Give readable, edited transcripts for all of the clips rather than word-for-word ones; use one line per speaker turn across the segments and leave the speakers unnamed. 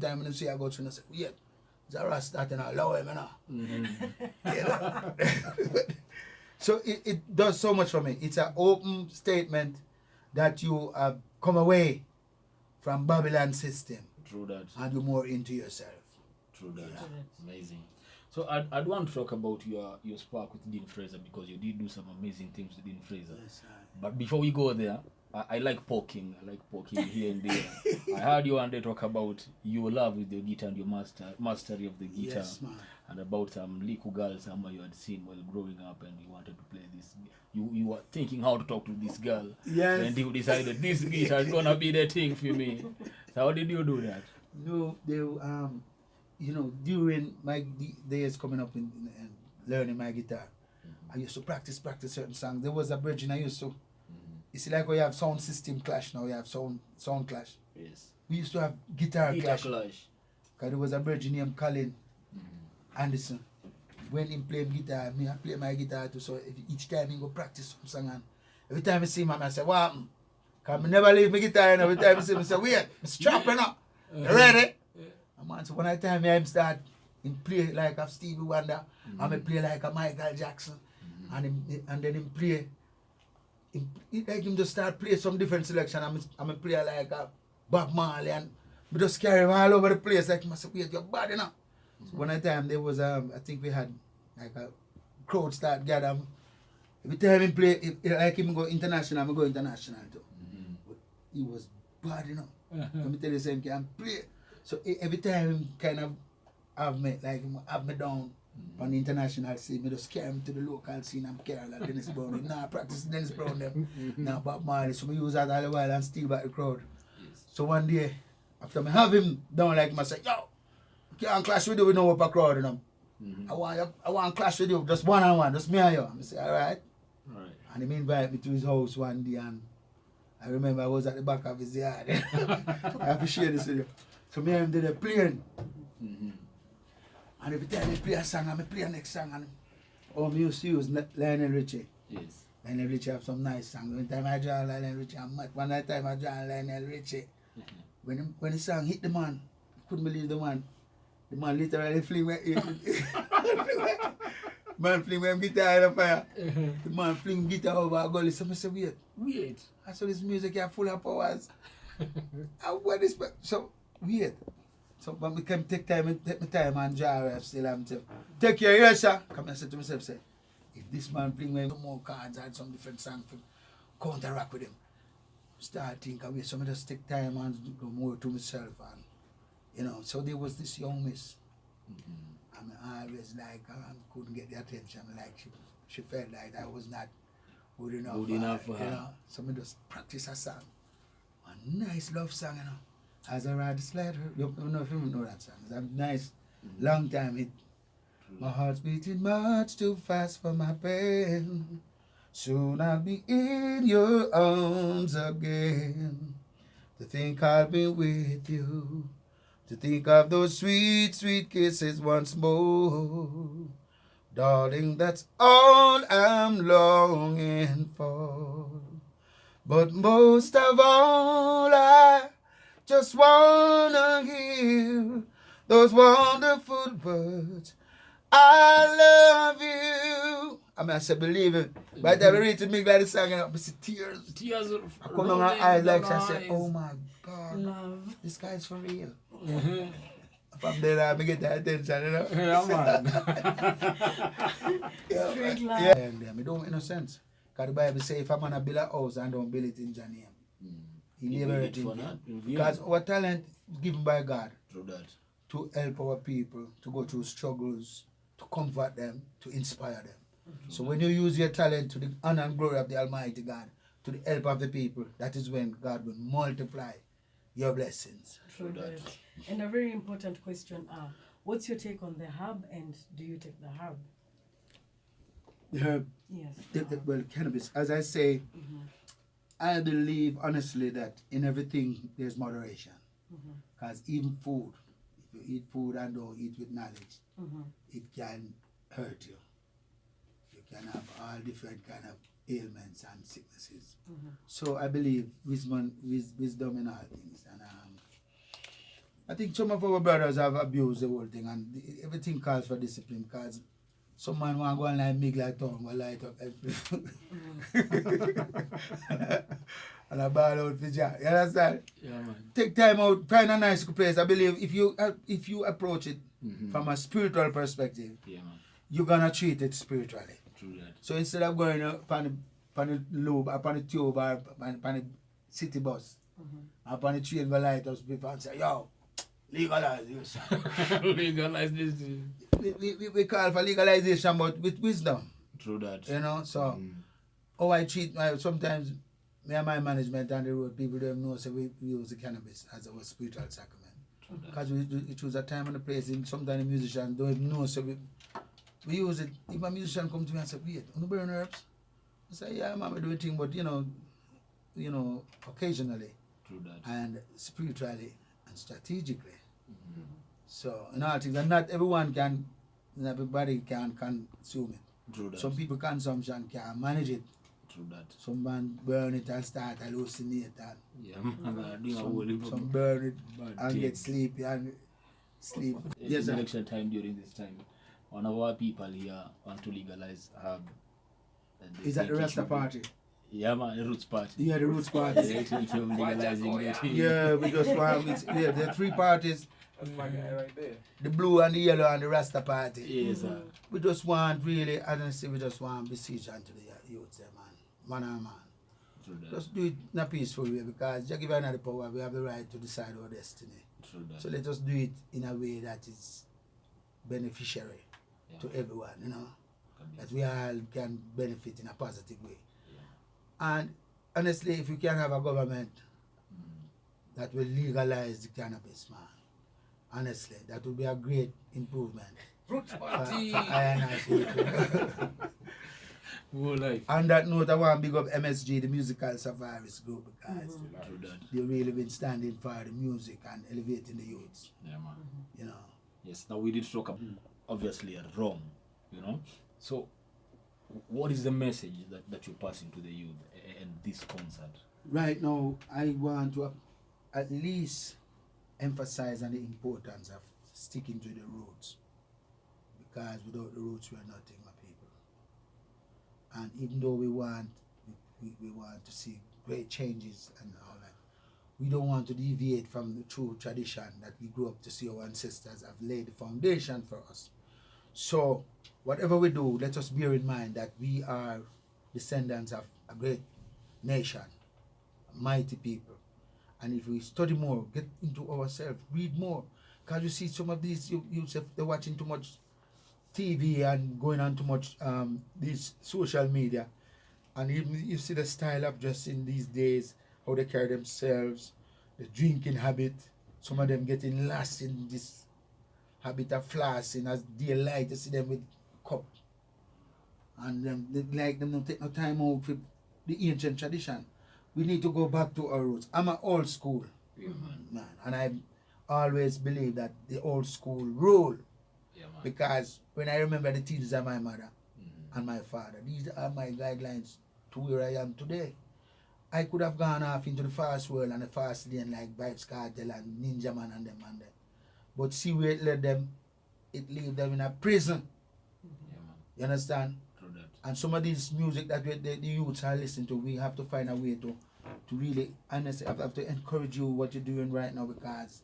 sometimes when you see I go through and I say, yeah, it's a rust that and I allow him, you know. So it does so much for me. It's an open statement that you have come away from Babylon system.
True that.
And you're more into yourself.
True that. Yeah. Amazing. So I'd want to talk about your spark with Dean Fraser, because you did do some amazing things with Dean Fraser. Yes, but before we go there, I like poking. I like poking here and there. I heard you one day talk about your love with the guitar and your mastery of the guitar.
Yes, man.
And about some little girl somewhere you had seen while growing up and you wanted to play this. You were thinking how to talk to this girl.
Yes.
And you decided this guitar is gonna be the thing for me. So how did you do that?
No, they you know, during my days coming up in learning my guitar, I used to practice certain songs. There was a bridge I used to. It's like when you have sound system clash now, you have sound clash.
Yes.
We used to have guitar clash. Because there was a bridge named Colin Anderson. When he played guitar, me I play my guitar too. So each time he go practice some song, and every time I see him, I say, "What happened?" Because I never leave my guitar, and every time I see him, I say, "Wait, I'm strapping up. You ready?" And so one time I start him play like a Stevie Wonder, and I play like a Michael Jackson, and then him play. Like him just start play some different selection. I'm play like a Bob Marley, and we just carry him all over the place. Like I said, wait, you're bad enough. So one time there was I think we had like a crowd start gather. Every time he play, like him go international, I go international too. But he was bad enough. Let me tell you something, can play. So every time him kind of have me down on the international scene, me just carry him to the local scene and carry like Dennis Brown. Now practice Dennis Brown them. Now Bob Marley. So me use that all the while and steal back the crowd. Yes. So one day, after me have him down like I say, yo, you can't clash with you with no upper crowd, you know. I want to clash with you, just one on one, just me and you. I say, alright. And he invite me to his house one day, and I remember I was at the back of his yard. I have to share this with you. So me and him did a playing. And every time I play a song, I play a next song. And me used to use Lionel Richie. Yes. Lionel Richie have some nice songs. One time I draw Lionel Richie, I'm mad. One time I draw Lionel Richie. When the song hit the man, I couldn't believe the man. The man literally fling man fling him guitar in the fire. The man fling guitar over a gully. So I said, wait. I saw this music here full of powers. So wait. So when we can take my time and draw, I still have to take your ears, sir. Come and say to myself, say, if this man bring me some more cards and some different songs to counteract with him, start thinking away. So I just take time and go more to myself, and you know. So there was this young miss. And I always like couldn't get the attention. Like she felt like I was not good enough for her. You know? So I just practice a song, a nice love song, you know. As I ride the sled, you don't know if you know that song. It's a nice, long time hit. My heart's beating much too fast for my pain. Soon I'll be in your arms again. To think I'll be with you. To think of those sweet, sweet kisses once more. Darling, that's all I'm longing for. But most of all, I just wanna hear those wonderful words. I love you. I said, believe it. By the time I read to me like the song, I see tears. I come on my eyes like I said, oh my God, love. This guy's for real. From there, I get the attention, you know.
Yeah, man.
Straight love. Yeah, it don't make no sense. Because the Bible says if a man build a house and don't build it in your name, he never everything. Because our talent is given by God.
True that.
To help our people to go through struggles, to comfort them, to inspire them. So when you use your talent to the honor and glory of the Almighty God, to the help of the people, that is when God will multiply your blessings.
True that. And a very important question, what's your take on the herb, and do you take the herb?
The herb?
Yes.
Well, cannabis, as I say, I believe honestly that in everything there's moderation. Because even food, if you eat food and don't eat with knowledge, it can hurt you. You can have all different kind of ailments and sicknesses. So I believe wisdom in all things. And I think some of our brothers have abused the whole thing, and everything calls for discipline. Because some man want to go online, make like tongue, go light up everything. And I ball out for job. You understand?
Yeah, man.
Take time out, find a nice place. I believe if you approach it from a spiritual perspective,
Yeah, man.
you're gonna treat it spiritually.
True that.
So instead of going upon the loop, upon the tube, or upon the city bus, upon the train, go light up people and say, yo, legalize this.
Legalize this.
We call for legalization, but with wisdom.
True that.
You know, so how I treat sometimes me and my management on the road, people don't know, so we use the cannabis as our spiritual sacrament. Because we choose a time and a place, and sometimes the musicians don't even know, so we use it. If a musician come to me and say, wait, you burn herbs? I say, yeah, man, we do a thing, but you know, occasionally.
True that.
And spiritually and strategically. So, in all things, and not everybody can consume it.
True that.
Some people consumption can manage it.
True that.
Some man burn it and start hallucinate and
Yeah, man.
some burn it
Bad
and get
things.
sleepy and sleep.
It's
Yes, sir.
election time during this time. One of our people here want to legalize herb. And they
Is that the
think it
Rasta
should be-
party?
Yeah, man, the Roots Party.
Yeah, the Roots
Yeah,
party.
they think you're legalizing it.
Yeah, we just want there are three parties,
That's my guy right there.
the blue and the yellow and the Rasta party.
Yes, sir.
We just want really, honestly, we just want beseech unto the youth there, man and man.
True that.
Just do it in a peaceful way because just give us the power, we have the right to decide our destiny.
True that.
So let us do it in a way that is beneficiary
Yeah.
to everyone, you know,
Can
that
be-
we all can benefit in a positive way.
Yeah.
And honestly, if you can have a government that will legalize the cannabis, man, honestly, that would be a great improvement.
Roots
for
party.
I and I people.
Whole life.
On that note, I want to big up MSG, the Musical Survivors Group, because
True that.
they've really been standing for the music and elevating the youths,
Yeah, man.
you know.
Yes, now we did talk about obviously a wrong, you know. So, what is the message that you're passing to the youth and this concert?
Right now, I want to at least emphasize on the importance of sticking to the roots, because without the roots, we are nothing, my people. And even though we want to see great changes and all that, we don't want to deviate from the true tradition that we grew up to see our ancestors have laid the foundation for us. So, whatever we do, let us bear in mind that we are descendants of a great nation, a mighty people. And if we study more, get into ourselves, read more, because you see some of these youths, they're watching too much TV and going on too much these social media, and even you see the style of dressing these days, how they carry themselves, the drinking habit. Some of them getting lost in this habit of flossing as daylight. You see them with cup, and they like them don't take no time out for the ancient tradition. We need to go back to our roots. I'm an old school man, and I always believe that the old school rule.
Yeah, man.
Because when I remember the teachings of my mother and my father, these are my guidelines to where I am today. I could have gone off into the fast world and the fast lane like Vibes Cartel and Ninja Man and them and them. But see where it led them, it leave them in a prison.
Yeah, man.
You understand?
True that.
And some of this music that the youths are listening to, we have to find a way to really, honestly, I have to encourage you what you're doing right now, because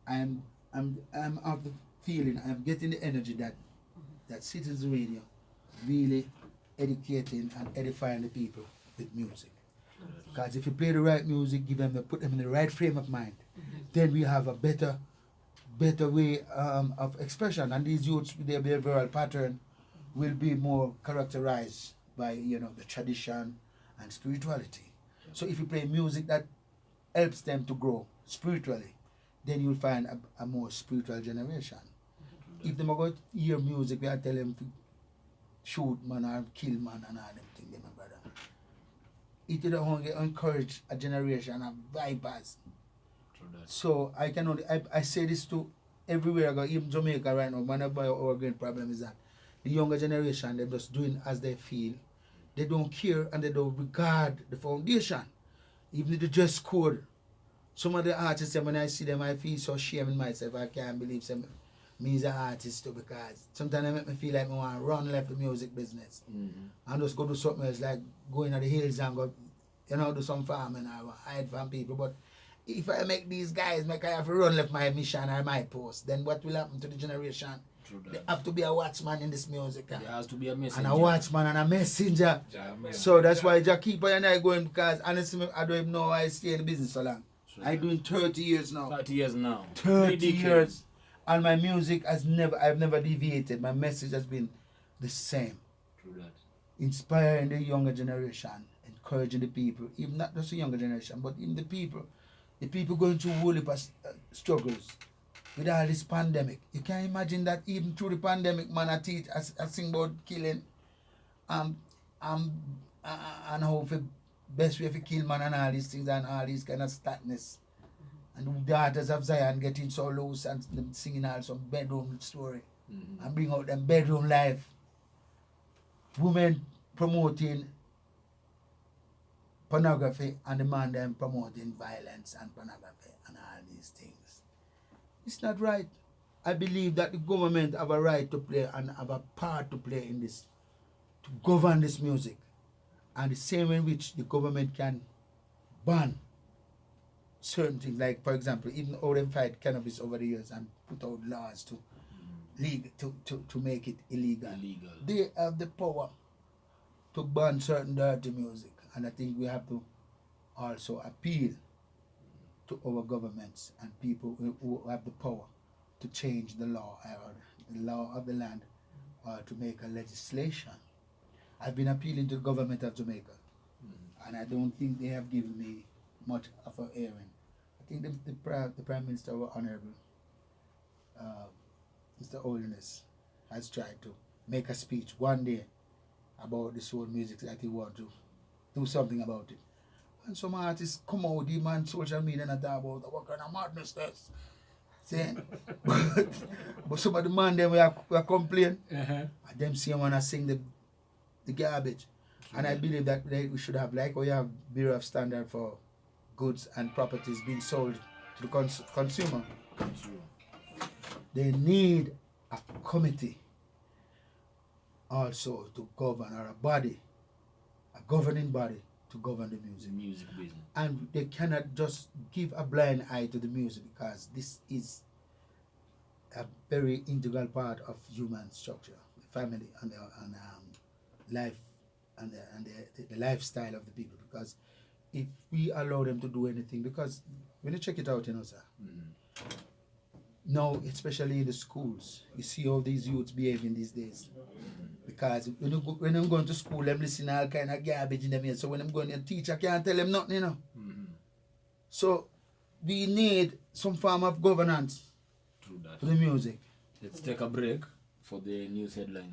I'm of the feeling, I'm getting the energy that Citizens Radio really educating and edifying the people with music. Because if you play the right music, put them in the right frame of mind, then we have a better way of expression, and these youths with their behavioral pattern will be more characterized by the tradition and spirituality. So if you play music that helps them to grow spiritually, then you'll find a more spiritual generation. If them go hear music, we tell them to shoot man or kill man and all them things, my brother. It will encourage a generation of vipers.
True that.
So I say this to everywhere I go, even Jamaica right now. One of our great problem is that the younger generation, they're just doing as they feel. They don't care and they don't regard the foundation. Even the dress code, Some of the artists, when I see them, I feel so ashamed in myself. I can't believe some me as an artist too, because sometimes they make me feel like I want to run left the music business and just go do something else, like go into the hills and go, you know, do some farming or hide from people. But if I make these guys, I have to run left my mission or my post, then what will happen to the generation? There have to be a watchman in this music.
There has to be a messenger.
And a watchman and a messenger. So that's why I keep on and I going, because honestly, I don't even know why I stay in the business so long. I'm doing 30 years now.
30 years now.
30 years. And my music has I've never deviated. My message has been the same.
True that.
Inspiring the younger generation, encouraging the people, even not just the younger generation, but even the people going through whole heap of struggles with all this pandemic. You can imagine that even through the pandemic, man, I sing about killing and how the best way to kill man and all these things and all these kind of statness. And the daughters of Zion getting so loose and them singing all some bedroom story and bring out them bedroom life. Women promoting pornography and the man them promoting violence and pornography and all these things. It's not right. I believe that the government have a right to play and have a part to play in this, to govern this music. And the same way in which the government can ban certain things, like for example, even how they fight cannabis over the years and put out laws to make it illegal. They have the power to ban certain dirty music, and I think we have to also appeal to our governments and people who have the power to change the law or the law of the land or to make a legislation. I've been appealing to the government of Jamaica, and I don't think they have given me much of a hearing. I think the Prime Minister, our Honorable Mr. Holiness, has tried to make a speech one day about the soul music that he want to do something about it. And some artists come out, the man social media and talk about what kind of madness that's saying. But some of the man them we are complaining, and them same one sing the garbage. And I believe that we should have, like we have Bureau of Standard for goods and properties being sold to the consumer. They need a committee also to govern, or a body, a governing body to govern the music
business.
And they cannot just give a blind eye to the music, because this is a very integral part of human structure, the family and life and the lifestyle of the people. Because if we allow them to do anything, because when you check it out, you know, sir, now, especially in the schools, you see how these youths behaving these days. Because when I'm going to school, them listen to all kind of garbage in them here. So when I'm going to teacher, can't tell them nothing, you know. So we need some form of governance to the music.
Let's take a break for the news headlines.